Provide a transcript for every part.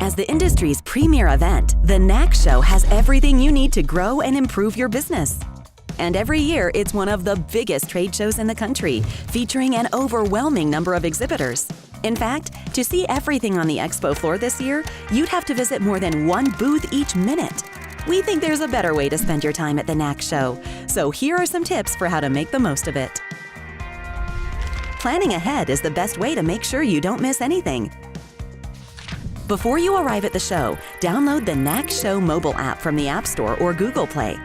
As the industry's premier event, the NACS show has everything you need to grow and improve your business. And every year, it's one of the biggest trade shows in the country, featuring an overwhelming number of exhibitors. In fact, to see everything on the expo floor this year, you'd have to visit more than one booth each minute. We think there's a better way to spend your time at the NACS show, so here are some tips for how to make the most of it. Planning ahead is the best way to make sure you don't miss anything. Before you arrive at the show, download the NACS Show mobile app from the App Store or Google Play.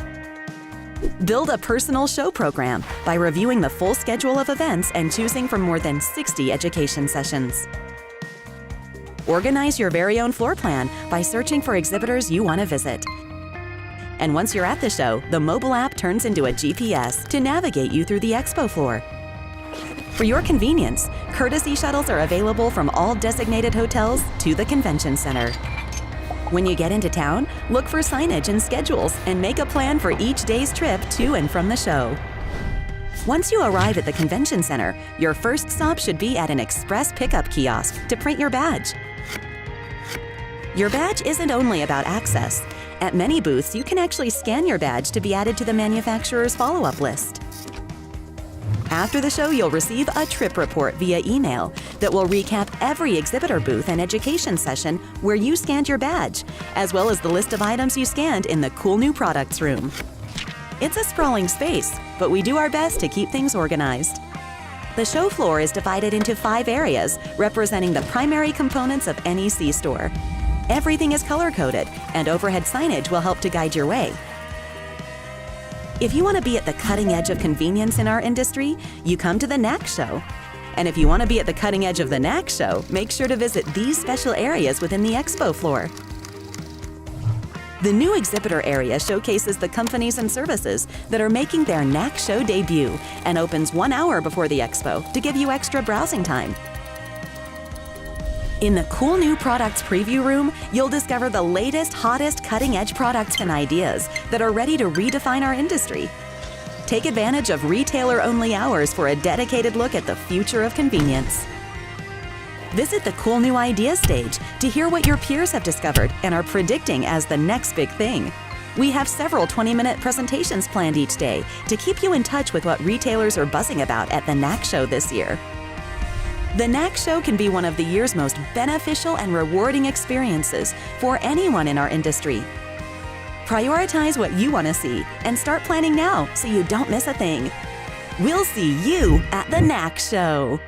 Build a personal show program by reviewing the full schedule of events and choosing from more than 60 education sessions. Organize your very own floor plan by searching for exhibitors you want to visit. And once you're at the show, the mobile app turns into a GPS to navigate you through the expo floor. For your convenience, courtesy shuttles are available from all designated hotels to the convention center. When you get into town, look for signage and schedules and make a plan for each day's trip to and from the show. Once you arrive at the convention center, your first stop should be at an express pickup kiosk to print your badge. Your badge isn't only about access. At many booths, you can actually scan your badge to be added to the manufacturer's follow-up list. After the show, you'll receive a trip report via email that will recap every exhibitor booth and education session where you scanned your badge, as well as the list of items you scanned in the cool new products room. It's a sprawling space, but we do our best to keep things organized. The show floor is divided into 5 areas, representing the primary components of NEC store. Everything is color-coded, and overhead signage will help to guide your way. If you want to be at the cutting edge of convenience in our industry, you come to the NACS show. And if you want to be at the cutting edge of the NACS show, make sure to visit these special areas within the expo floor. The new exhibitor area showcases the companies and services that are making their NACS show debut and opens 1 hour before the expo to give you extra browsing time. In the cool new products preview room, you'll discover the latest, hottest, cutting-edge products and ideas that are ready to redefine our industry. Take advantage of retailer-only hours for a dedicated look at the future of convenience. Visit the cool new ideas stage to hear what your peers have discovered and are predicting as the next big thing. We have several 20-minute presentations planned each day to keep you in touch with what retailers are buzzing about at the NACS show this year. The NACS show can be one of the year's most beneficial and rewarding experiences for anyone in our industry. Prioritize what you want to see and start planning now so you don't miss a thing. We'll see you at the NACS show.